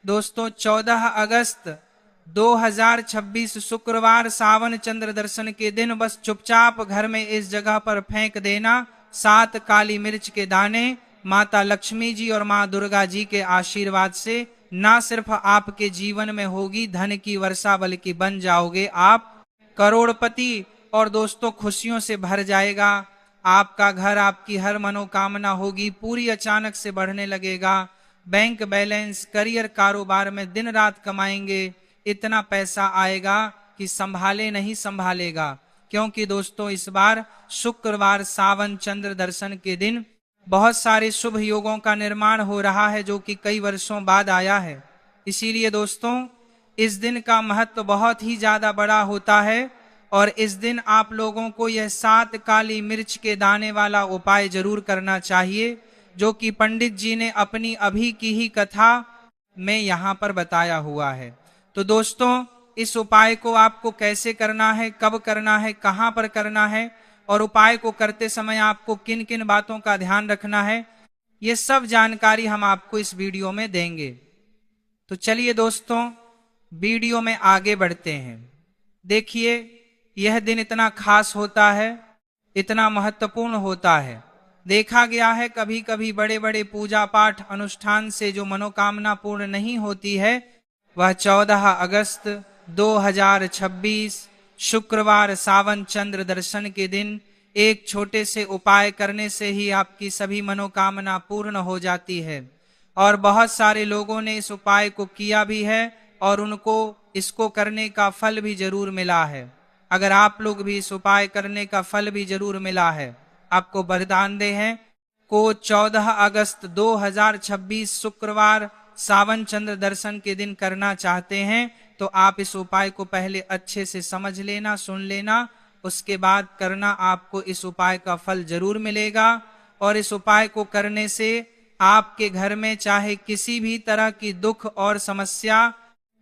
दोस्तों 14 अगस्त 2026 शुक्रवार सावन चंद्र दर्शन के दिन बस चुपचाप घर में इस जगह पर फेंक देना 7 काली मिर्च के दाने। माता लक्ष्मी जी और माँ दुर्गा जी के आशीर्वाद से ना सिर्फ आपके जीवन में होगी धन की वर्षा, बल्कि बन जाओगे आप करोड़पति। और दोस्तों खुशियों से भर जाएगा आपका घर, आपकी हर मनोकामना होगी पूरी, अचानक से बढ़ने लगेगा बैंक बैलेंस, करियर, कारोबार में दिन रात कमाएंगे, इतना पैसा आएगा कि संभाले नहीं संभालेगा। क्योंकि दोस्तों इस बार शुक्रवार सावन चंद्र दर्शन के दिन बहुत सारे शुभ योगों का निर्माण हो रहा है, जो कि कई वर्षों बाद आया है। इसीलिए दोस्तों इस दिन का महत्व बहुत ही ज्यादा बड़ा होता है और इस दिन आप लोगों को यह 7 काली मिर्च के दाने वाला उपाय जरूर करना चाहिए, जो कि पंडित जी ने अपनी अभी की ही कथा में यहाँ पर बताया हुआ है। तो दोस्तों इस उपाय को आपको कैसे करना है, कब करना है, कहाँ पर करना है और उपाय को करते समय आपको किन किन बातों का ध्यान रखना है, ये सब जानकारी हम आपको इस वीडियो में देंगे। तो चलिए दोस्तों वीडियो में आगे बढ़ते हैं। देखिए यह दिन इतना खास होता है, इतना महत्वपूर्ण होता है। देखा गया है कभी कभी बड़े बड़े पूजा पाठ अनुष्ठान से जो मनोकामना पूर्ण नहीं होती है, वह 14 अगस्त 2026 शुक्रवार सावन चंद्र दर्शन के दिन एक छोटे से उपाय करने से ही आपकी सभी मनोकामना पूर्ण हो जाती है। और बहुत सारे लोगों ने इस उपाय को किया भी है और उनको इसको करने का फल भी जरूर मिला है। अगर आप लोग भी इस उपाय करने का फल भी जरूर मिला है, आपको वरदान दे हैं को 14 अगस्त 2026 शुक्रवार सावन चंद्र दर्शन के दिन करना चाहते हैं, तो आप इस उपाय को पहले अच्छे से समझ लेना, सुन लेना, उसके बाद करना, आपको इस उपाय का फल जरूर मिलेगा। और इस उपाय को करने से आपके घर में चाहे किसी भी तरह की दुख और समस्या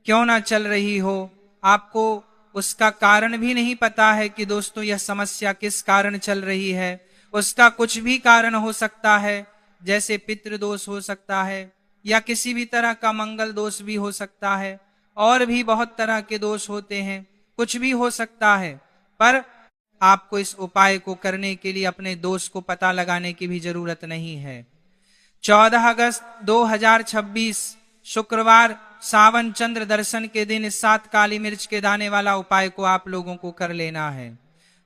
क्यों ना चल रही हो, आपको उसका कारण भी नहीं पता है कि दोस्तों यह समस्या किस कारण चल रही है, उसका कुछ भी कारण हो सकता है, जैसे पितृदोष हो सकता है या किसी भी तरह का मंगल दोष भी हो सकता है, और भी बहुत तरह के दोष होते हैं, कुछ भी हो सकता है। पर आपको इस उपाय को करने के लिए अपने दोष को पता लगाने की भी जरूरत नहीं है। 14 अगस्त 2026 शुक्रवार सावन चंद्र दर्शन के दिन इस 7 काली मिर्च के दाने वाला उपाय को आप लोगों को कर लेना है।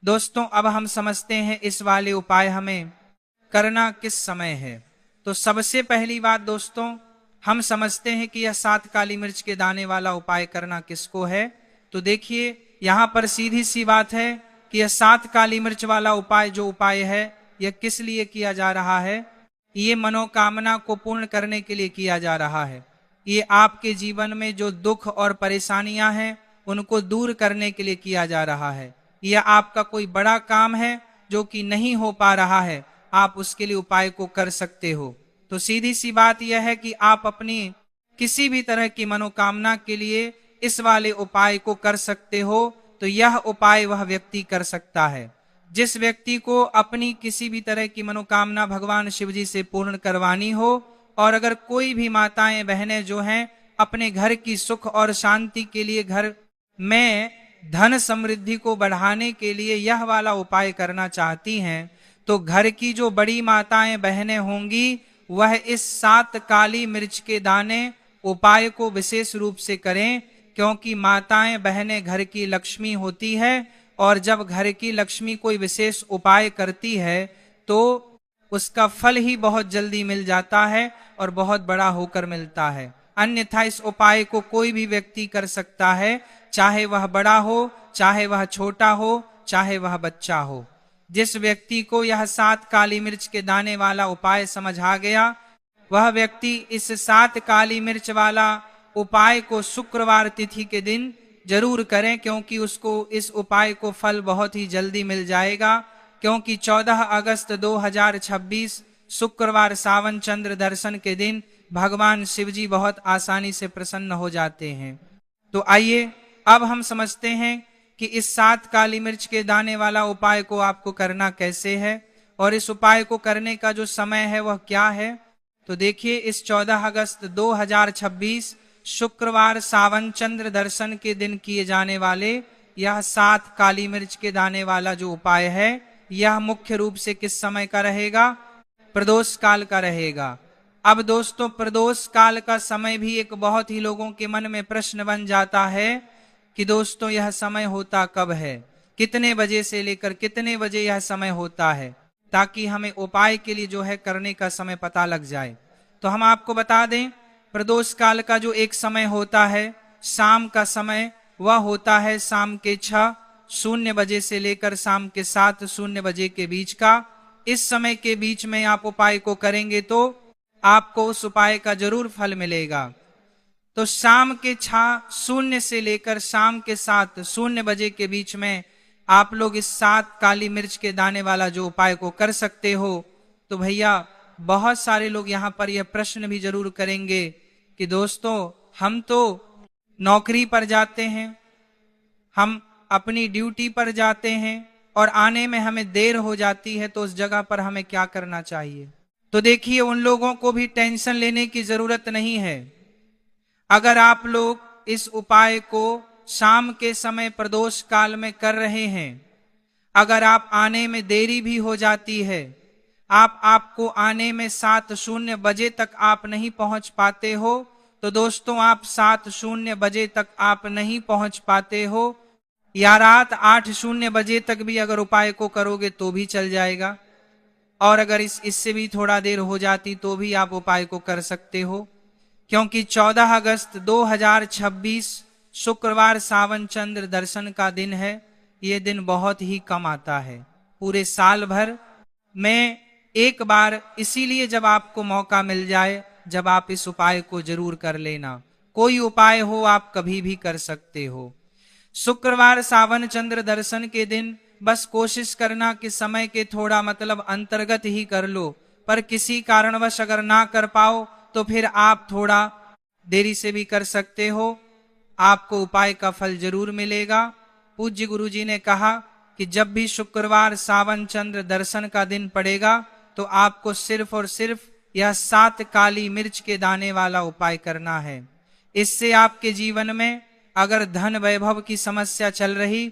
दोस्तों अब हम समझते हैं इस वाले उपाय हमें करना किस समय है। तो सबसे पहली बात दोस्तों हम समझते हैं कि यह 7 काली मिर्च के दाने वाला उपाय करना किसको है। तो देखिए यहाँ पर सीधी सी बात है कि यह 7 काली मिर्च वाला उपाय जो उपाय है यह किस लिए किया जा रहा है। ये मनोकामना को पूर्ण करने के लिए किया जा रहा है। ये आपके जीवन में जो दुख और परेशानियां हैं उनको दूर करने के लिए किया जा रहा है। यह आपका कोई बड़ा काम है जो कि नहीं हो पा रहा है, आप उसके लिए उपाय को कर सकते हो। तो सीधी सी बात यह है कि आप अपनी किसी भी तरह की मनोकामना के लिए इस वाले उपाय को कर सकते हो। तो यह उपाय वह व्यक्ति कर सकता है जिस व्यक्ति को अपनी किसी भी तरह की मनोकामना भगवान शिव जी से पूर्ण करवानी हो। और अगर कोई भी माताएं बहनें जो हैं अपने घर की सुख और शांति के लिए, घर में धन समृद्धि को बढ़ाने के लिए यह वाला उपाय करना चाहती हैं, तो घर की जो बड़ी माताएं बहनें होंगी वह इस 7 काली मिर्च के दाने उपाय को विशेष रूप से करें, क्योंकि माताएं बहनें घर की लक्ष्मी होती है और जब घर की लक्ष्मी कोई विशेष उपाय करती है तो उसका फल ही बहुत जल्दी मिल जाता है और बहुत बड़ा होकर मिलता है। अन्यथा इस उपाय को कोई भी व्यक्ति कर सकता है, चाहे वह बड़ा हो, चाहे वह छोटा हो, चाहे वह बच्चा हो। जिस व्यक्ति को यह 7 काली मिर्च के दाने वाला उपाय समझ आ गया, वह व्यक्ति इस 7 काली मिर्च वाला उपाय को शुक्रवार तिथि के दिन जरूर करें, क्योंकि उसको इस उपाय को फल बहुत ही जल्दी मिल जाएगा। क्योंकि 14 अगस्त 2026 शुक्रवार सावन चंद्र दर्शन के दिन भगवान शिव जी बहुत आसानी से प्रसन्न हो जाते हैं। तो आइए अब हम समझते हैं कि इस 7 काली मिर्च के दाने वाला उपाय को आपको करना कैसे है और इस उपाय को करने का जो समय है वह क्या है। तो देखिए इस 14 अगस्त 2026 शुक्रवार सावन चंद्र दर्शन के दिन किए जाने वाले यह 7 काली मिर्च के दाने वाला जो उपाय है, यह मुख्य रूप से किस समय का रहेगा? प्रदोष काल का रहेगा। अब दोस्तों, प्रदोष काल का समय भी एक बहुत ही लोगों के मन में प्रश्न बन जाता है कि दोस्तों यह समय होता कब है, कितने बजे से लेकर कितने बजे यह समय होता है, ताकि हमें उपाय के लिए जो है करने का समय पता लग जाए। तो हम आपको बता दें, प्रदोष काल का जो एक समय होता है शाम का समय, वह होता है शाम के 6:00 बजे से लेकर शाम के 7:00 बजे के बीच का। इस समय के बीच में आप उपाय को करेंगे तो आपको उस उपाय का जरूर फल मिलेगा। तो शाम के 6:00 से लेकर शाम के 7:00 बजे के बीच में आप लोग इस 7 काली मिर्च के दाने वाला जो उपाय को कर सकते हो। तो भैया, बहुत सारे लोग यहाँ पर यह प्रश्न भी जरूर करेंगे कि दोस्तों हम तो नौकरी पर जाते हैं, हम अपनी ड्यूटी पर जाते हैं और आने में हमें देर हो जाती है, तो उस जगह पर हमें क्या करना चाहिए? तो देखिए, उन लोगों को भी टेंशन लेने की जरूरत नहीं है। अगर आप लोग इस उपाय को शाम के समय प्रदोष काल में कर रहे हैं, अगर आप आने में देरी भी हो जाती है, आपको आने में 7:00 बजे तक आप नहीं पहुंच पाते हो, तो दोस्तों आप 7:00 बजे तक आप नहीं पहुंच पाते हो या रात 8:00 बजे तक भी अगर उपाय को करोगे तो भी चल जाएगा। और अगर इससे भी थोड़ा देर हो जाती तो भी आप उपाय को कर सकते हो, क्योंकि 14 अगस्त 2026 शुक्रवार सावन चंद्र दर्शन का दिन है। ये दिन बहुत ही कम आता है पूरे साल भर में एक बार, इसीलिए जब आपको मौका मिल जाए, जब आप इस उपाय को जरूर कर लेना। कोई उपाय हो आप कभी भी कर सकते हो। शुक्रवार सावन चंद्र दर्शन के दिन बस कोशिश करना कि समय के थोड़ा मतलब अंतर्गत ही कर लो, पर किसी कारणवश अगर ना कर पाओ तो फिर आप थोड़ा देरी से भी कर सकते हो, आपको उपाय का फल जरूर मिलेगा। पूज्य गुरु जी ने कहा कि जब भी शुक्रवार सावन चंद्र दर्शन का दिन पड़ेगा तो आपको सिर्फ और सिर्फ यह 7 काली मिर्च के दाने वाला उपाय करना है। इससे आपके जीवन में अगर धन वैभव की समस्या चल रही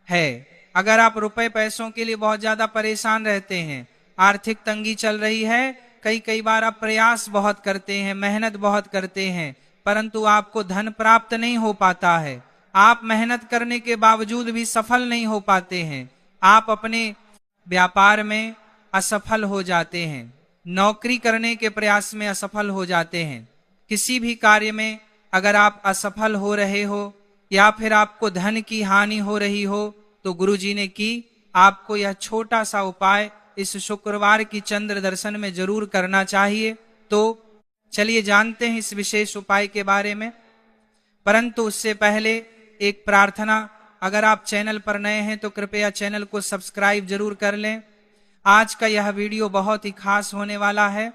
है, अगर आप रुपए पैसों के लिए बहुत ज्यादा परेशान रहते हैं, आर्थिक तंगी चल रही है, कई बार आप प्रयास बहुत करते हैं, मेहनत बहुत करते हैं, परंतु आपको धन प्राप्त नहीं हो पाता है, आप मेहनत करने के बावजूद भी सफल नहीं हो पाते हैं, आप अपने व्यापार में असफल हो जाते हैं, नौकरी करने के प्रयास में असफल हो जाते हैं, किसी भी कार्य में अगर आप असफल हो रहे हो या फिर आपको धन की हानि हो रही हो, तो गुरु जी ने की आपको यह छोटा सा उपाय इस शुक्रवार की चंद्र दर्शन में जरूर करना चाहिए। तो चलिए जानते हैं इस विशेष उपाय के बारे में। परंतु उससे पहले एक प्रार्थना, अगर आप चैनल पर नए हैं तो कृपया चैनल को सब्सक्राइब जरूर कर लें। आज का यह वीडियो बहुत ही खास होने वाला है,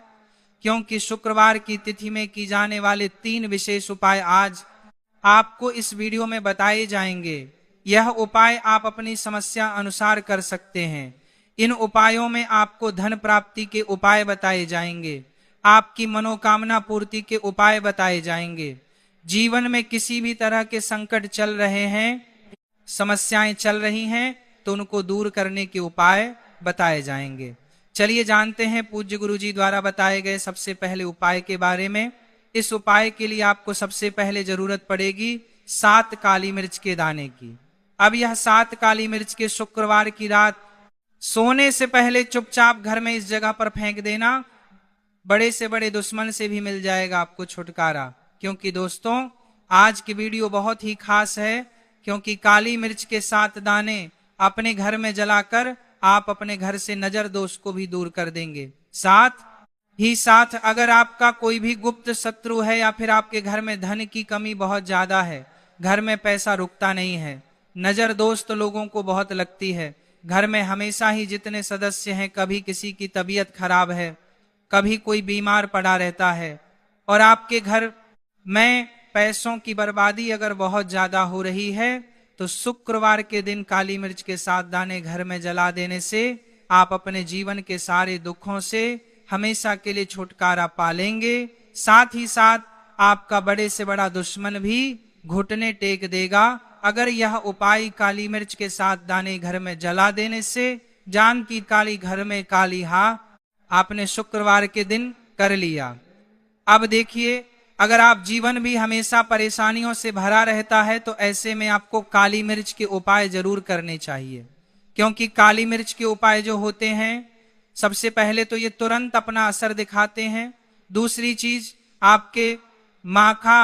क्योंकि शुक्रवार की तिथि में की जाने वाले 3 विशेष उपाय आज आपको इस वीडियो में बताए जाएंगे। यह उपाय आप अपनी समस्या अनुसार कर सकते हैं। इन उपायों में आपको धन प्राप्ति के उपाय बताए जाएंगे, आपकी मनोकामना पूर्ति के उपाय बताए जाएंगे। जीवन में किसी भी तरह के संकट चल रहे हैं, समस्याएं चल रही हैं, तो उनको दूर करने के उपाय बताए जाएंगे। चलिए जानते हैं पूज्य गुरु जी द्वारा बताए गए सबसे पहले उपाय के बारे में। इस उपाय के लिए आपको सबसे पहले जरूरत पड़ेगी 7 काली मिर्च के दाने की। अब यह 7 काली मिर्च के शुक्रवार की रात सोने से पहले चुपचाप घर में इस जगह पर फेंक देना। बड़े से बड़े दुश्मन से भी मिल जाएगा आपको छुटकारा। क्योंकि दोस्तों आज की वीडियो बहुत ही खास है, क्योंकि काली मिर्च के 7 दाने अपने घर में जलाकर आप अपने घर से नजर दोष को भी दूर कर देंगे। साथ ही साथ अगर आपका कोई भी गुप्त शत्रु है या फिर आपके घर में धन की कमी बहुत ज्यादा है, घर में पैसा रुकता नहीं है, नजर दोस्त लोगों को बहुत लगती है, घर में हमेशा ही जितने सदस्य हैं कभी किसी की तबीयत खराब है, कभी कोई बीमार पड़ा रहता है, और आपके घर में पैसों की बर्बादी अगर बहुत ज्यादा हो रही है, तो शुक्रवार के दिन काली मिर्च के 7 दाने घर में जला देने से आप अपने जीवन के सारे दुखों से हमेशा के लिए छुटकारा पा लेंगे। साथ ही साथ आपका बड़े से बड़ा दुश्मन भी घुटने टेक देगा। अगर यह उपाय काली मिर्च के 7 दाने घर में जला देने से, जान की काली घर में काली हा, आपने शुक्रवार के दिन कर लिया। अब देखिए, अगर आप जीवन भी हमेशा परेशानियों से भरा रहता है तो ऐसे में आपको काली मिर्च के उपाय जरूर करने चाहिए, क्योंकि काली मिर्च के उपाय जो होते हैं, सबसे पहले तो ये तुरंत अपना असर दिखाते हैं। दूसरी चीज, आपके माखा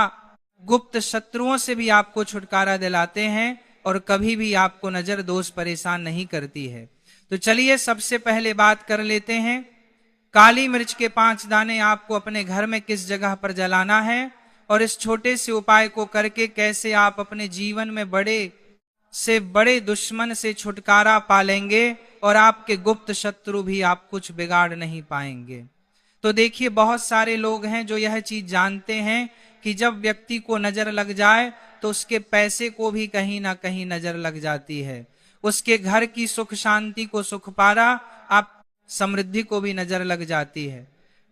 गुप्त शत्रुओं से भी आपको छुटकारा दिलाते हैं और कभी भी आपको नजर दोष परेशान नहीं करती है। तो चलिए सबसे पहले बात कर लेते हैं, काली मिर्च के 5 दाने आपको अपने घर में किस जगह पर जलाना है और इस छोटे से उपाय को करके कैसे आप अपने जीवन में बड़े से बड़े दुश्मन से छुटकारा पालेंगे और आपके गुप्त शत्रु भी आप कुछ बिगाड़ नहीं पाएंगे। तो देखिए, बहुत सारे लोग हैं जो यह चीज जानते हैं कि जब व्यक्ति को नजर लग जाए तो उसके पैसे को भी कहीं ना कहीं नजर लग जाती है, उसके घर की सुख शांति को, सुख पारा, आप समृद्धि को भी नजर लग जाती है।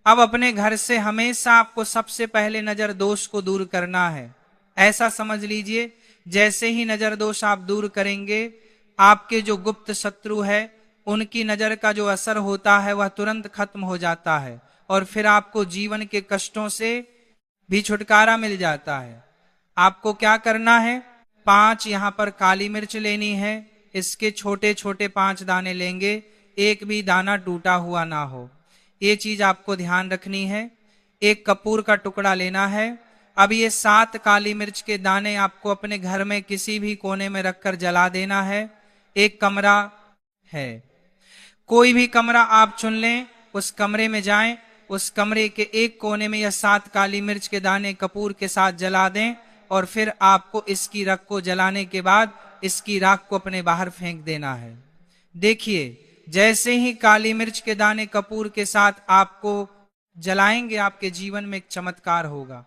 अब अपने घर से हमेशा आपको सबसे पहले नजर दोष को दूर करना है। ऐसा समझ लीजिए, जैसे ही नजर दोष आप दूर करेंगे, आपके जो गुप्त शत्रु है उनकी नजर का जो असर होता है वह तुरंत खत्म हो जाता है और फिर आपको जीवन के कष्टों से भी छुटकारा मिल जाता है। आपको क्या करना है, 5 यहाँ पर काली मिर्च लेनी है। इसके छोटे छोटे 5 दाने लेंगे, एक भी दाना टूटा हुआ ना हो, ये चीज आपको ध्यान रखनी है। एक कपूर का टुकड़ा लेना है। अब ये 7 काली मिर्च के दाने आपको अपने घर में किसी भी कोने में रखकर जला देना है। एक कमरा है, कोई भी कमरा आप चुन लें, उस कमरे में जाएं, उस कमरे के एक कोने में यह 7 काली मिर्च के दाने कपूर के साथ जला दें और फिर आपको इसकी राख को जलाने के बाद इसकी राख को अपने बाहर फेंक देना है। देखिए, जैसे ही काली मिर्च के दाने कपूर के साथ आपको जलाएंगे, आपके जीवन में एक चमत्कार होगा।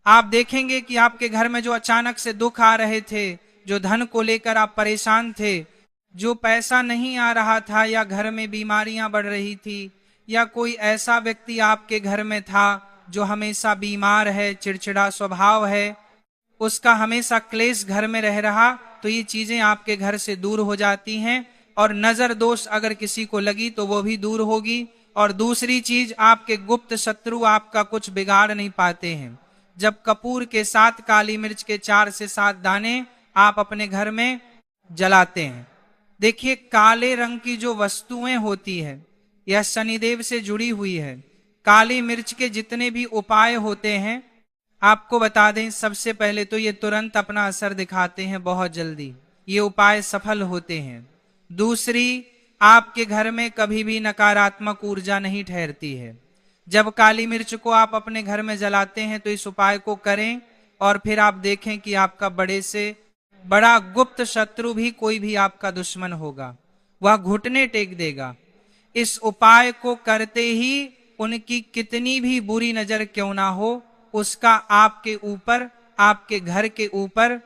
आप देखेंगे कि आपके घर में जो अचानक से दुख आ रहे थे, जो धन को लेकर आप परेशान थे, जो पैसा नहीं आ रहा था, या घर में बीमारियां बढ़ रही थी, या कोई ऐसा व्यक्ति आपके घर में था जो हमेशा बीमार है, चिड़चिड़ा स्वभाव है, उसका हमेशा क्लेश घर में रह रहा, तो ये चीजें आपके घर से दूर हो जाती हैं और नजर दोष अगर किसी को लगी तो वो भी दूर होगी। और दूसरी चीज, आपके गुप्त शत्रु आपका कुछ बिगाड़ नहीं पाते हैं। जब कपूर के 7 काली मिर्च के 4 से 7 दाने आप अपने घर में जलाते हैं, देखिए काले रंग की जो वस्तुएं होती है यह शनिदेव से जुड़ी हुई है। काली मिर्च के जितने भी उपाय होते हैं, आपको बता दें, सबसे पहले तो ये तुरंत अपना असर दिखाते हैं, बहुत जल्दी ये उपाय सफल होते हैं। दूसरी, आपके घर में कभी भी नकारात्मक ऊर्जा नहीं ठहरती है। जब काली मिर्च को आप अपने घर में जलाते हैं तो इस उपाय को करें और फिर आप देखें कि आपका बड़े से बड़ा गुप्त शत्रु भी, कोई भी आपका दुश्मन होगा, वह घुटने टेक देगा। इस उपाय को करते ही उनकी कितनी भी बुरी नजर क्यों ना हो, उसका आपके ऊपर, आपके घर के ऊपर,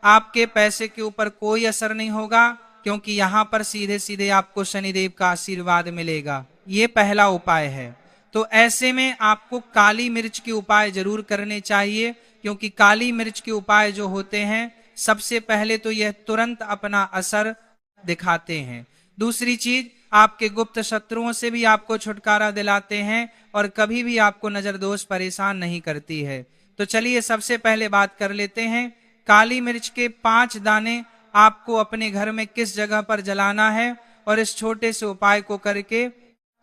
आपके पैसे के ऊपर कोई असर नहीं होगा, क्योंकि यहां पर सीधे सीधे आपको शनिदेव का आशीर्वाद मिलेगा। ये पहला उपाय है। तो ऐसे में आपको काली मिर्च के उपाय जरूर करने चाहिए, क्योंकि काली मिर्च के उपाय जो होते हैं, सबसे पहले तो यह तुरंत अपना असर दिखाते हैं। दूसरी चीज, आपके गुप्त शत्रुओं से भी आपको छुटकारा दिलाते हैं और कभी भी आपको नजर दोष परेशान नहीं करती है। तो चलिए सबसे पहले बात कर लेते हैं, काली मिर्च के 5 दाने आपको अपने घर में किस जगह पर जलाना है और इस छोटे से उपाय को करके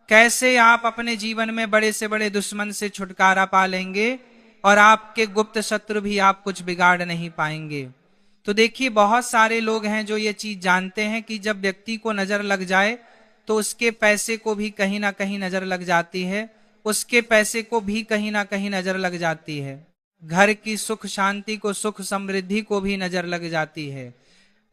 कैसे आप अपने जीवन में बड़े से बड़े दुश्मन से छुटकारा पा लेंगे और आपके गुप्त शत्रु भी आप कुछ बिगाड़ नहीं पाएंगे। तो देखिए, बहुत सारे लोग हैं जो ये चीज जानते हैं कि जब व्यक्ति को नजर लग जाए तो उसके पैसे को भी कहीं ना कहीं नजर लग जाती है, उसके पैसे को भी कहीं ना कहीं नजर लग जाती है, घर की सुख शांति को, सुख समृद्धि को भी नजर लग जाती है।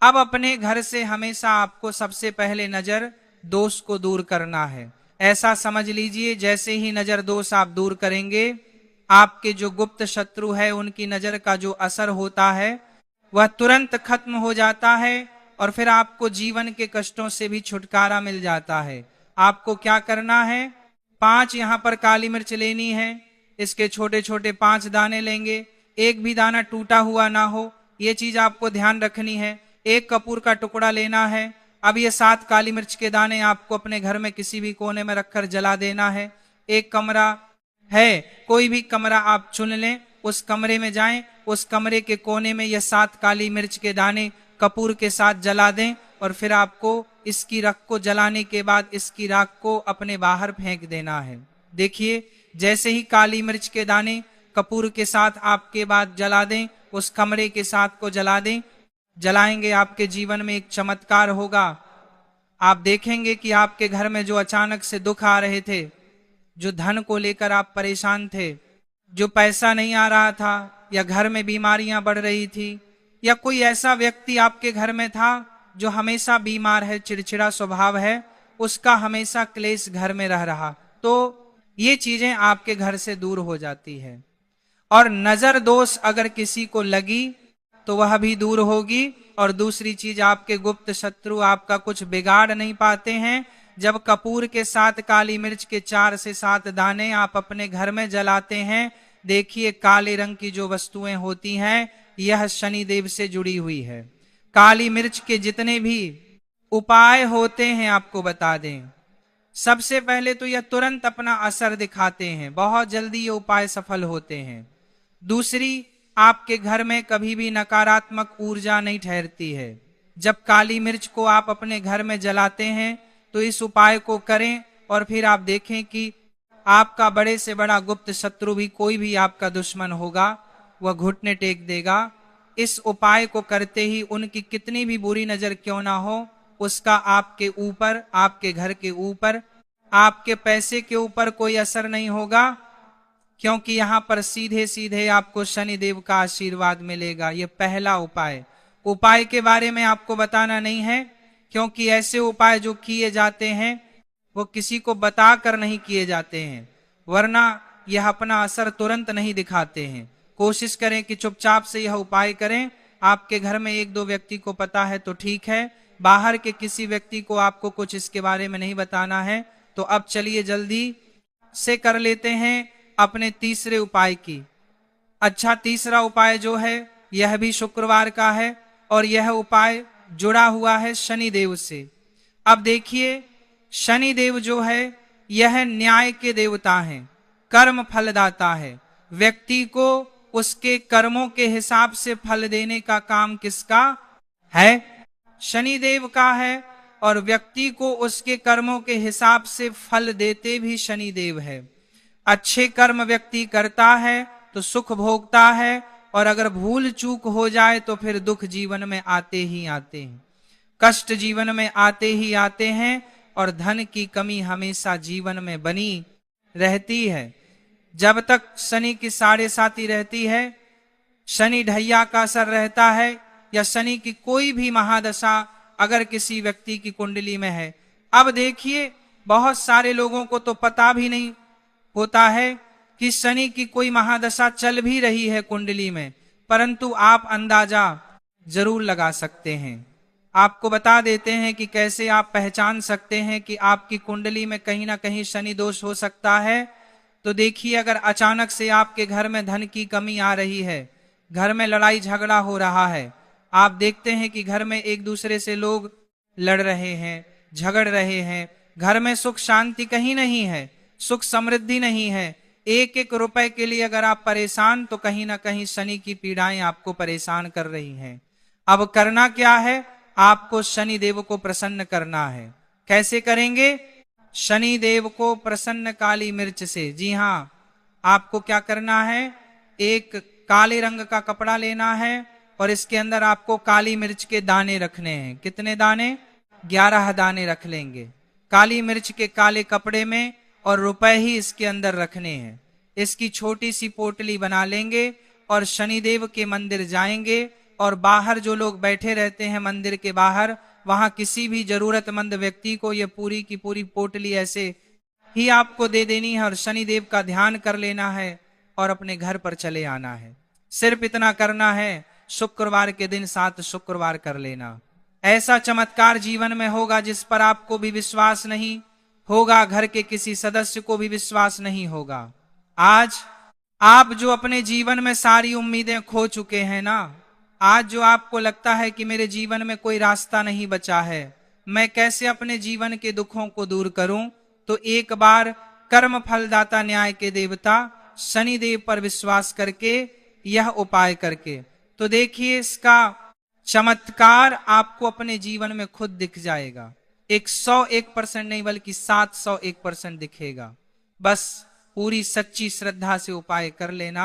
अब अपने घर से हमेशा आपको सबसे पहले नजर दोष को दूर करना है। ऐसा समझ लीजिए, जैसे ही नजर दोष आप दूर करेंगे, आपके जो गुप्त शत्रु है उनकी नजर का जो असर होता है वह तुरंत खत्म हो जाता है और फिर आपको जीवन के कष्टों से भी छुटकारा मिल जाता है। आपको क्या करना है, 5 यहाँ पर काली मिर्च लेनी है, इसके छोटे छोटे 5 दाने लेंगे, एक भी दाना टूटा हुआ ना हो, ये चीज आपको ध्यान रखनी है। एक कपूर का टुकड़ा लेना है। अब ये 7 काली मिर्च के दाने आपको अपने घर में किसी भी कोने में रखकर जला देना है। एक कमरा है, कोई भी कमरा आप चुन लें, उस कमरे में जाएं, उस कमरे के कोने में ये 7 काली मिर्च के दाने कपूर के साथ जला दें और फिर आपको इसकी राख को जलाने के बाद इसकी राख को अपने बाहर फेंक देना है। देखिए, जैसे ही काली मिर्च के दाने कपूर के साथ आपके बाद जला दें, उस कमरे के साथ को जला दें, जलाएंगे आपके जीवन में एक चमत्कार होगा। आप देखेंगे कि आपके घर में जो अचानक से दुख आ रहे थे, जो धन को लेकर आप परेशान थे, जो पैसा नहीं आ रहा था, या घर में बीमारियां बढ़ रही थी, या कोई ऐसा व्यक्ति आपके घर में था जो हमेशा बीमार है, चिड़चिड़ा स्वभाव है, उसका हमेशा क्लेश घर में रह रहा, तो ये चीजें आपके घर से दूर हो जाती है। और नजर दोष अगर किसी को लगी तो वह भी दूर होगी। और दूसरी चीज, आपके गुप्त शत्रु आपका कुछ बिगाड़ नहीं पाते हैं। जब कपूर के साथ काली मिर्च के 4 से 7 दाने आप अपने घर में जलाते हैं, देखिए काले रंग की जो वस्तुएं होती हैं, यह शनिदेव से जुड़ी हुई है। काली मिर्च के जितने भी उपाय होते हैं आपको बता दें, सबसे पहले तो यह तुरंत अपना असर दिखाते हैं, बहुत जल्दी ये उपाय सफल होते हैं। दूसरी, आपके घर में कभी भी नकारात्मक ऊर्जा नहीं ठहरती है। जब काली मिर्च को आप अपने घर में जलाते हैं तो इस उपाय को करें और फिर आप देखें कि आपका बड़े से बड़ा गुप्त शत्रु भी, कोई भी आपका दुश्मन होगा, वह घुटने टेक देगा। इस उपाय को करते ही उनकी कितनी भी बुरी नजर क्यों ना हो, उसका आपके ऊपर, आपके घर के ऊपर, आपके पैसे के ऊपर कोई असर नहीं होगा, क्योंकि यहां पर सीधे सीधे आपको शनिदेव का आशीर्वाद मिलेगा। यह पहला उपाय। उपाय के बारे में आपको बताना नहीं है, क्योंकि ऐसे उपाय जो किए जाते हैं वो किसी को बताकर नहीं किए जाते हैं, वरना यह अपना असर तुरंत नहीं दिखाते हैं। कोशिश करें कि चुपचाप से यह उपाय करें। आपके घर में 1-2 व्यक्ति को पता है तो ठीक है, बाहर के किसी व्यक्ति को आपको कुछ इसके बारे में नहीं बताना है। तो अब चलिए जल्दी से कर लेते हैं अपने तीसरे उपाय की। अच्छा, तीसरा उपाय जो है यह भी शुक्रवार का है और यह उपाय जुड़ा हुआ है शनिदेव से। अब देखिए, शनिदेव जो है यह न्याय के देवता हैं, कर्म फलदाता है। व्यक्ति को उसके कर्मों के हिसाब से फल देने का काम किसका है? शनिदेव का है। और व्यक्ति को उसके कर्मों के हिसाब से फल देते भी शनिदेव है। अच्छे कर्म व्यक्ति करता है तो सुख भोगता है, और अगर भूल चूक हो जाए तो फिर दुख जीवन में आते ही आते हैं, कष्ट जीवन में आते ही आते हैं, और धन की कमी हमेशा जीवन में बनी रहती है। जब तक शनि की 7.5 रहती है, शनि ढैया का असर रहता है, या शनि की कोई भी महादशा अगर किसी व्यक्ति की कुंडली में है। अब देखिए, बहुत सारे लोगों को तो पता भी नहीं होता है कि शनि की कोई महादशा चल भी रही है कुंडली में, परंतु आप अंदाजा जरूर लगा सकते हैं। आपको बता देते हैं कि कैसे आप पहचान सकते हैं कि आपकी कुंडली में कहीं ना कहीं शनि दोष हो सकता है। तो देखिए, अगर अचानक से आपके घर में धन की कमी आ रही है, घर में लड़ाई झगड़ा हो रहा है, आप देखते हैं कि घर में एक दूसरे से लोग लड़ रहे हैं, झगड़ रहे हैं, घर में सुख शांति कहीं नहीं है, सुख समृद्धि नहीं है, 1-1 रुपए के लिए अगर आप परेशान, तो कहीं ना कहीं शनि की पीड़ाएं आपको परेशान कर रही हैं। अब करना क्या है? आपको शनि देव को प्रसन्न करना है। कैसे करेंगे? शनि देव को प्रसन्न काली मिर्च से। जी हाँ, आपको क्या करना है? एक काले रंग का कपड़ा लेना है और इसके अंदर आपको काली मिर्च के दाने रखने हैं। कितने दाने? 11 दाने रख लेंगे काली मिर्च के काले कपड़े में, और रुपए ही इसके अंदर रखने हैं। इसकी छोटी सी पोटली बना लेंगे और शनिदेव के मंदिर जाएंगे, और बाहर जो लोग बैठे रहते हैं मंदिर के बाहर, वहां किसी भी जरूरतमंद व्यक्ति को ये पूरी की पूरी पोटली ऐसे ही आपको दे देनी है, और शनिदेव का ध्यान कर लेना है और अपने घर पर चले आना है। सिर्फ इतना करना है। शुक्रवार के दिन 7 शुक्रवार कर लेना। ऐसा चमत्कार जीवन में होगा जिस पर आपको भी विश्वास नहीं होगा, घर के किसी सदस्य को भी विश्वास नहीं होगा। आज आप जो अपने जीवन में सारी उम्मीदें खो चुके हैं ना, आज जो आपको लगता है कि मेरे जीवन में कोई रास्ता नहीं बचा है, मैं कैसे अपने जीवन के दुखों को दूर करूं, तो एक बार कर्म फलदाता न्याय के देवता शनिदेव पर विश्वास करके यह उपाय करके तो देखिए इसका चमत्कार आपको अपने जीवन में खुद दिख जाएगा। 101% नहीं बल्कि 701% दिखेगा। बस पूरी सच्ची श्रद्धा से उपाय कर लेना।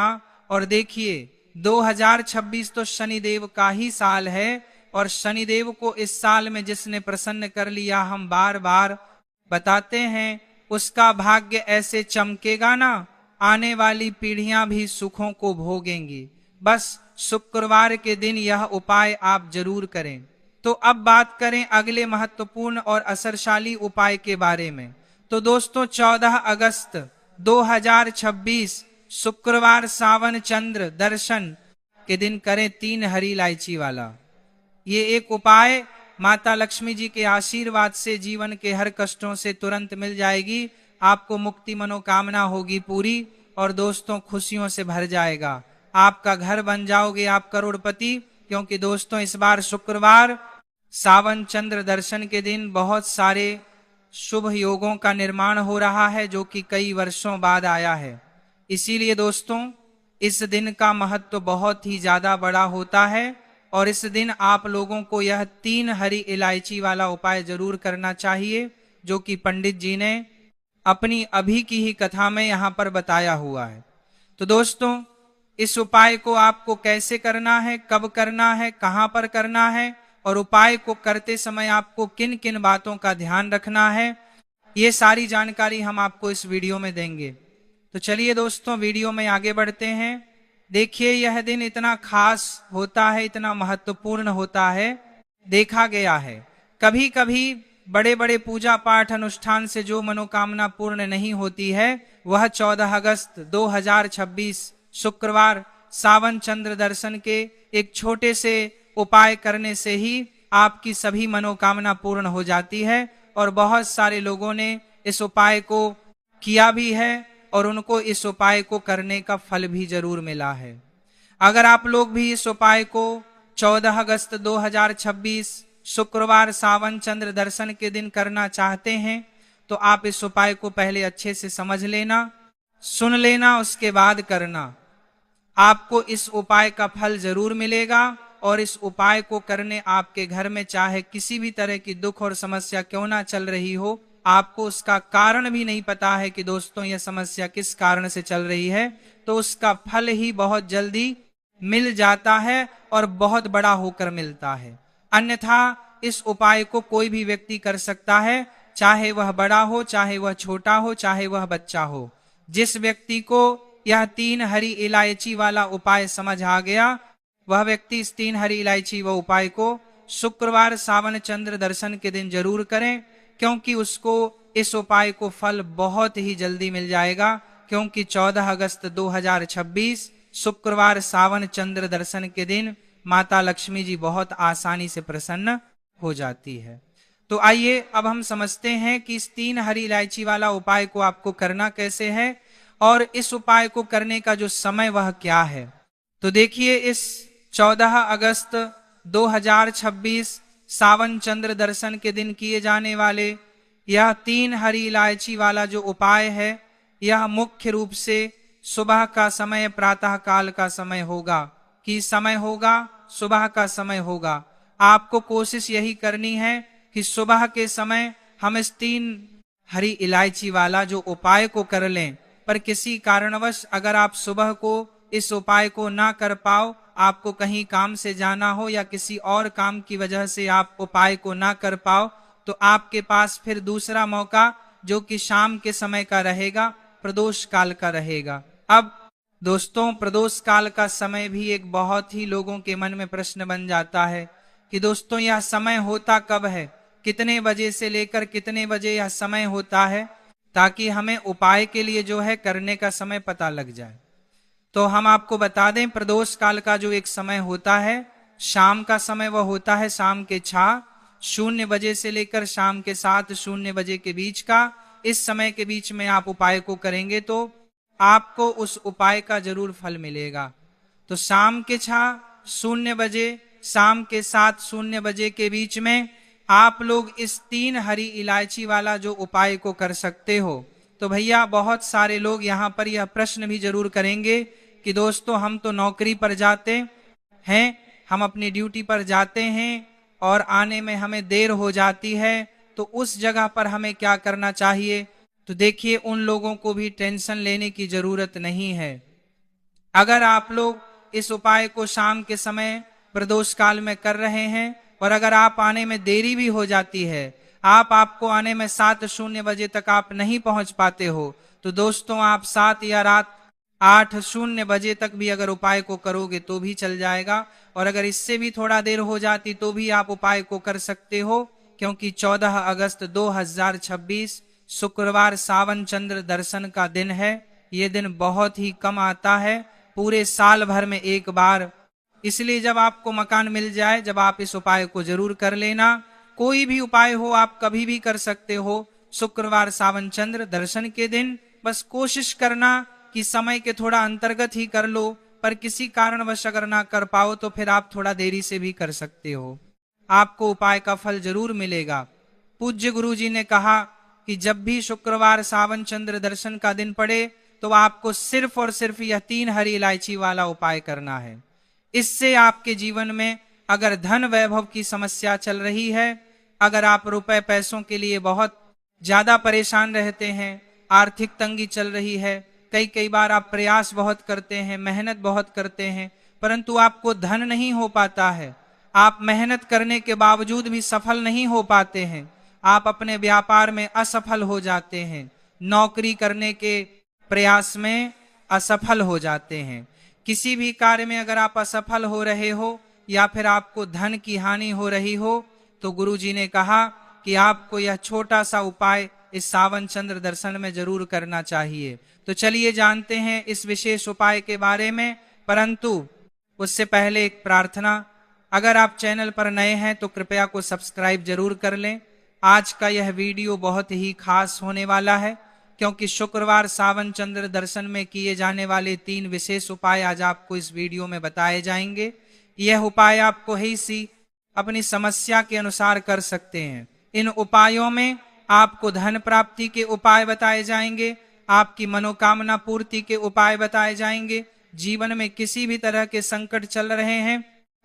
और देखिए 2026 तो शनिदेव का ही साल है, और शनिदेव को इस साल में जिसने प्रसन्न कर लिया, हम बार बार बताते हैं, उसका भाग्य ऐसे चमकेगा ना, आने वाली पीढ़ियां भी सुखों को भोगेंगी। बस शुक्रवार के दिन यह उपाय आप जरूर करें। तो अब बात करें अगले महत्वपूर्ण और असरशाली उपाय के बारे में। तो दोस्तों 14 अगस्त 2026 शुक्रवार सावन चंद्र दर्शन के दिन करें 3 हरी इलायची वाला। ये एक उपाय माता लक्ष्मी जी के आशीर्वाद से जीवन के हर कष्टों से तुरंत मिल जाएगी। आपको मुक्ति मनोकामना होगी पूरी, और दोस्तों खुशियों से भर जाएगा। आपका घर बन जाओगे आप करोड़पति, क्योंकि दोस्तों इस बार शुक्रवार सावन चंद्र दर्शन के दिन बहुत सारे शुभ योगों का निर्माण हो रहा है, जो कि कई वर्षों बाद आया है। इसीलिए दोस्तों इस दिन का महत्व बहुत ही ज्यादा बड़ा होता है, और इस दिन आप लोगों को यह 3 हरी इलायची वाला उपाय जरूर करना चाहिए, जो कि पंडित जी ने अपनी अभी की ही कथा में यहाँ पर बताया हुआ है। तो दोस्तों इस उपाय को आपको कैसे करना है, कब करना है, कहां पर करना है, और उपाय को करते समय आपको किन किन बातों का ध्यान रखना है, ये सारी जानकारी हम आपको इस वीडियो में देंगे। तो चलिए दोस्तों वीडियो में आगे बढ़ते हैं। देखिए यह दिन इतना खास होता है, इतना महत्वपूर्ण होता है। देखा गया है कभी कभी बड़े बड़े पूजा पाठ अनुष्ठान से जो मनोकामना पूर्ण नहीं होती है, वह 14 अगस्त 2026 शुक्रवार सावन चंद्र दर्शन के एक छोटे से उपाय करने से ही आपकी सभी मनोकामना पूर्ण हो जाती है। और बहुत सारे लोगों ने इस उपाय को किया भी है, और उनको इस उपाय को करने का फल भी जरूर मिला है। अगर आप लोग भी इस उपाय को 14 अगस्त 2026 शुक्रवार सावन चंद्र दर्शन के दिन करना चाहते हैं, तो आप इस उपाय को पहले अच्छे से समझ लेना, सुन लेना, उसके बाद करना। आपको इस उपाय का फल जरूर मिलेगा, और इस उपाय को करने आपके घर में चाहे किसी भी तरह की दुख और समस्या क्यों ना चल रही हो, आपको उसका कारण भी नहीं पता है कि दोस्तों यह समस्या किस कारण से चल रही है, तो उसका फल ही बहुत जल्दी मिल जाता है और बहुत बड़ा होकर मिलता है। अन्यथा इस उपाय को कोई भी व्यक्ति कर सकता है, चाहे वह बड़ा हो, चाहे वह छोटा हो, चाहे वह बच्चा हो। जिस व्यक्ति को यह 3 हरी इलायची वाला उपाय समझ आ गया, वह व्यक्ति इस 3 हरी इलायची व उपाय को शुक्रवार सावन चंद्र दर्शन के दिन जरूर करें, क्योंकि उसको इस उपाय को फल बहुत ही जल्दी मिल जाएगा। क्योंकि 14 अगस्त 2026 शुक्रवार सावन चंद्र दर्शन के दिन माता लक्ष्मी जी बहुत आसानी से प्रसन्न हो जाती है। तो आइए अब हम समझते हैं कि इस 3 हरी इलायची वाला उपाय को आपको करना कैसे है, और इस उपाय को करने का जो समय वह क्या है। तो देखिए इस 14 अगस्त 2026 सावन चंद्र दर्शन के दिन किए जाने वाले यह 3 हरी इलायची वाला जो उपाय है, यह मुख्य रूप से सुबह का समय, प्रातः काल का समय होगा। कि समय होगा, सुबह का समय होगा। आपको कोशिश यही करनी है कि सुबह के समय हम इस 3 हरी इलायची वाला जो उपाय को कर लें। पर किसी कारणवश अगर आप सुबह को इस उपाय को ना कर पाओ, आपको कहीं काम से जाना हो या किसी और काम की वजह से आप उपाय को ना कर पाओ, तो आपके पास फिर दूसरा मौका जो कि शाम के समय का रहेगा, प्रदोष काल का रहेगा। अब दोस्तों प्रदोष काल का समय भी एक बहुत ही लोगों के मन में प्रश्न बन जाता है कि दोस्तों यह समय होता कब है, कितने बजे से लेकर कितने बजे यह समय होता है, ताकि हमें उपाय के लिए जो है करने का समय पता लग जाए। तो हम आपको बता दें, प्रदोष काल का जो एक समय होता है, शाम का समय वह होता है शाम के 6:00 बजे से लेकर शाम के 7:00 बजे के बीच का। इस समय के बीच में आप उपाय को करेंगे तो आपको उस उपाय का जरूर फल मिलेगा। तो शाम के 6:00 बजे, शाम के 7:00 बजे के बीच में आप लोग इस 3 हरी इलायची वाला जो उपाय को कर सकते हो। तो भैया बहुत सारे लोग यहाँ पर यह प्रश्न भी जरूर करेंगे कि दोस्तों हम तो नौकरी पर जाते हैं, हम अपनी ड्यूटी पर जाते हैं और आने में हमें देर हो जाती है, तो उस जगह पर हमें क्या करना चाहिए। तो देखिए उन लोगों को भी टेंशन लेने की जरूरत नहीं है। अगर आप लोग इस उपाय को शाम के समय प्रदोष काल में कर रहे हैं और अगर आप आने में देरी भी हो जाती है, आपको आने में 7:00 बजे तक आप नहीं पहुंच पाते हो, तो दोस्तों आप 7 या रात 8:00 बजे तक भी अगर उपाय को करोगे तो भी चल जाएगा। और अगर इससे भी थोड़ा देर हो जाती तो भी आप उपाय को कर सकते हो, क्योंकि 14 अगस्त 2026 शुक्रवार सावन चंद्र दर्शन का दिन है। ये दिन बहुत ही कम आता है, पूरे साल भर में एक बार। इसलिए जब आपको मकान मिल जाए, जब आप इस उपाय को जरूर कर लेना। कोई भी उपाय हो आप कभी भी कर सकते हो, शुक्रवार सावन चंद्र दर्शन के दिन। बस कोशिश करना कि समय के थोड़ा अंतर्गत ही कर लो, पर किसी कारणवश अगर ना कर पाओ तो फिर आप थोड़ा देरी से भी कर सकते हो, आपको उपाय का फल जरूर मिलेगा। पूज्य गुरु जी ने कहा कि जब भी शुक्रवार सावन चंद्र दर्शन का दिन पड़े तो आपको सिर्फ और सिर्फ यह 3 हरी इलायची वाला उपाय करना है। इससे आपके जीवन में अगर धन वैभव की समस्या चल रही है, अगर आप रुपए पैसों के लिए बहुत ज्यादा परेशान रहते हैं, आर्थिक तंगी चल रही है, कई बार आप प्रयास बहुत करते हैं, मेहनत बहुत करते हैं, परंतु आपको धन नहीं हो पाता है, आप मेहनत करने के बावजूद भी सफल नहीं हो पाते हैं, आप अपने व्यापार में असफल हो जाते हैं, नौकरी करने के प्रयास में असफल हो जाते हैं, किसी भी कार्य में अगर आप असफल हो रहे हो या फिर आपको धन की हानि हो रही हो, तो गुरु जी ने कहा कि आपको यह छोटा सा उपाय इस सावन चंद्र दर्शन में जरूर करना चाहिए। तो चलिए जानते हैं इस विशेष उपाय के बारे में, परंतु उससे पहले एक प्रार्थना। अगर आप चैनल पर नए हैं तो कृपया को सब्सक्राइब जरूर कर लें। आज का यह वीडियो बहुत ही खास होने वाला है, क्योंकि शुक्रवार सावन चंद्र दर्शन में किए जाने वाले 3 विशेष उपाय आज आपको इस वीडियो में बताए जाएंगे। यह उपाय आपको ही सी अपनी समस्या के अनुसार कर सकते हैं। इन उपायों में आपको धन प्राप्ति के उपाय बताए जाएंगे, आपकी मनोकामना पूर्ति के उपाय बताए जाएंगे, जीवन में किसी भी तरह के संकट चल रहे हैं,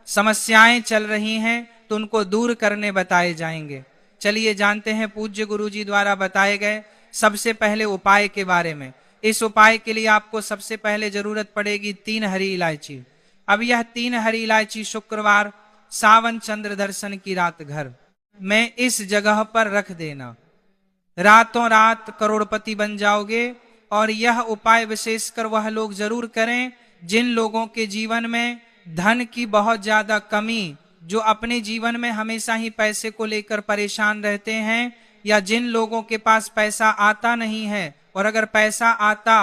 समस्याएं चल रही हैं, तो उनको दूर करने बताए जाएंगे। चलिए जानते हैं पूज्य गुरु जी द्वारा बताए गए सबसे पहले उपाय के बारे में। इस उपाय के लिए आपको सबसे पहले जरूरत पड़ेगी 3 हरी इलायची। अब यह 3 हरी इलायची शुक्रवार सावन चंद्र दर्शन की रात घर में इस जगह पर रख देना। रातों रात करोड़पति बन जाओगे। और यह उपाय विशेषकर वह लोग जरूर करें जिन लोगों के जीवन में धन की बहुत ज्यादा कमी, जो अपने जीवन में हमेशा ही पैसे को लेकर परेशान रहते हैं, या जिन लोगों के पास पैसा आता नहीं है और अगर पैसा आता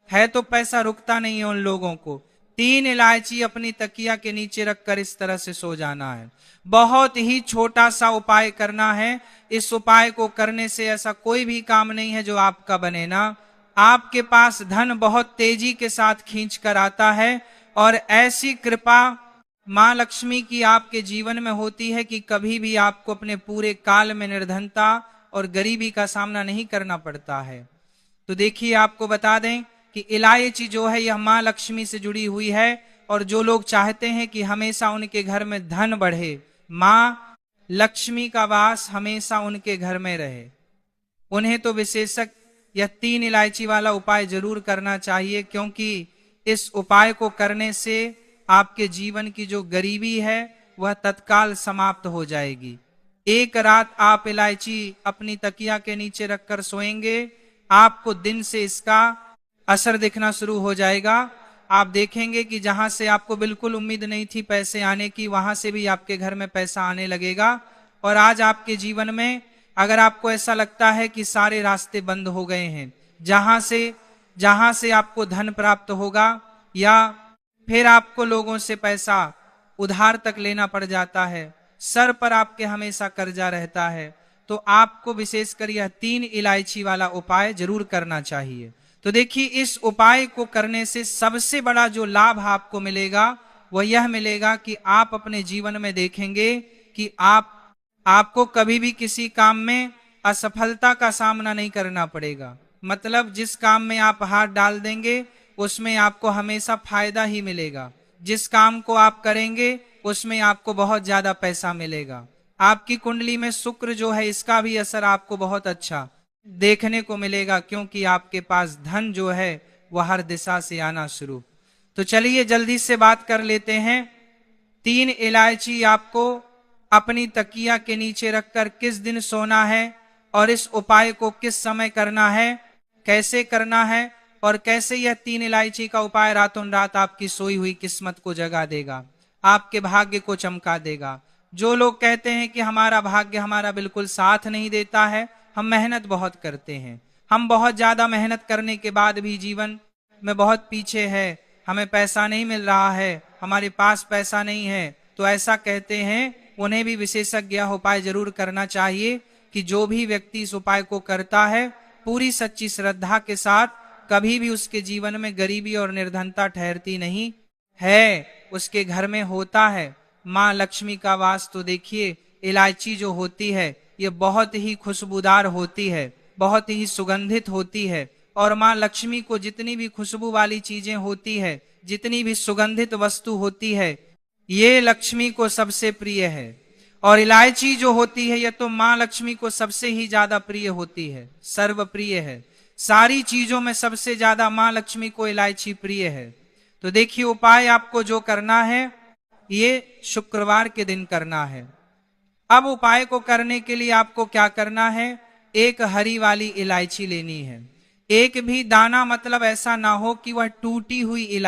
है तो पैसा रुकता नहीं है उन लोगों को। 3 इलायची अपनी तकिया के नीचे रखकर इस तरह से सो जाना है। बहुत ही छोटा सा उपाय करना है। इस उपाय को करने से ऐसा कोई भी काम नहीं है जो आपका बने ना। आपके पास धन बहुत तेजी के साथ खींच कर आता है और ऐसी कृपा मां लक्ष्मी की आपके जीवन में होती है कि कभी भी आपको अपने पूरे काल में निर्धनता और गरीबी का सामना नहीं करना पड़ता है। तो देखिए आपको बता दें कि इलायची जो है यह मां लक्ष्मी से जुड़ी हुई है, और जो लोग चाहते हैं कि हमेशा उनके घर में धन बढ़े, मां लक्ष्मी का वास हमेशा उनके घर में रहे, उन्हें तो विशेषक यह 3 इलायची वाला उपाय जरूर करना चाहिए, क्योंकि इस उपाय को करने से आपके जीवन की जो गरीबी है वह तत्काल समाप्त हो जाएगी। एक रात आप इलायची अपनी तकिया के नीचे रखकर सोएंगे, आपको दिन से इसका असर दिखना शुरू हो जाएगा। आप देखेंगे कि जहां से आपको बिल्कुल उम्मीद नहीं थी पैसे आने की, वहां से भी आपके घर में पैसा आने लगेगा। और आज आपके जीवन में अगर आपको ऐसा लगता है कि सारे रास्ते बंद हो गए हैं, जहां से आपको धन प्राप्त होगा, या फिर आपको लोगों से पैसा उधार तक लेना पड़ जाता है, सर पर आपके हमेशा कर्जा रहता है, तो आपको विशेषकर यह 3 इलायची वाला उपाय जरूर करना चाहिए। तो देखिए, इस उपाय को करने से सबसे बड़ा जो लाभ आपको मिलेगा वह यह मिलेगा कि आप अपने जीवन में देखेंगे कि आपको कभी भी किसी काम में असफलता का सामना नहीं करना पड़ेगा। मतलब जिस काम में आप हाथ डाल देंगे उसमें आपको हमेशा फायदा ही मिलेगा। जिस काम को आप करेंगे उसमें आपको बहुत ज्यादा पैसा मिलेगा। आपकी कुंडली में शुक्र जो है इसका भी असर आपको बहुत अच्छा देखने को मिलेगा, क्योंकि आपके पास धन जो है वह हर दिशा से आना शुरू। तो चलिए जल्दी से बात कर लेते हैं। 3 इलायची आपको अपनी तकिया के नीचे रखकर किस दिन सोना है और इस उपाय को किस समय करना है, कैसे करना है और कैसे यह 3 इलायची का उपाय रातों रात आपकी सोई हुई किस्मत को जगा देगा, आपके भाग्य को चमका देगा। जो लोग कहते हैं कि हमारा भाग्य हमारा बिल्कुल साथ नहीं देता है, हम मेहनत बहुत करते हैं, हम बहुत ज्यादा मेहनत करने के बाद भी जीवन में बहुत पीछे है, हमें पैसा नहीं मिल रहा है, हमारे पास पैसा नहीं है, तो ऐसा कहते हैं उन्हें भी विशेषज्ञ उपाय जरूर करना चाहिए कि जो भी व्यक्ति इस उपाय को करता है पूरी सच्ची श्रद्धा के साथ, कभी भी उसके जीवन में गरीबी और निर्धनता ठहरती नहीं है, उसके घर में होता है माँ लक्ष्मी का वास। तो देखिए, इलायची जो होती है ये बहुत ही खुशबूदार होती है, बहुत ही सुगंधित होती है, और माँ लक्ष्मी को जितनी भी खुशबू वाली चीजें होती है, जितनी भी सुगंधित वस्तु होती है, ये लक्ष्मी को सबसे प्रिय है। और इलायची जो होती है ये तो माँ लक्ष्मी को सबसे ही ज्यादा प्रिय होती है, सर्व प्रिय है। सारी चीजों में सबसे ज्यादा माँ लक्ष्मी को इलायची प्रिय है। तो देखिए, उपाय आपको जो करना है ये शुक्रवार के दिन करना है। अब उपाय को करने के लिए आपको क्या करना है, एक हरी वाली इलायची लेनी है। एक भी दाना मतलब ऐसा ना हो कि वह टूटी हुई इलायची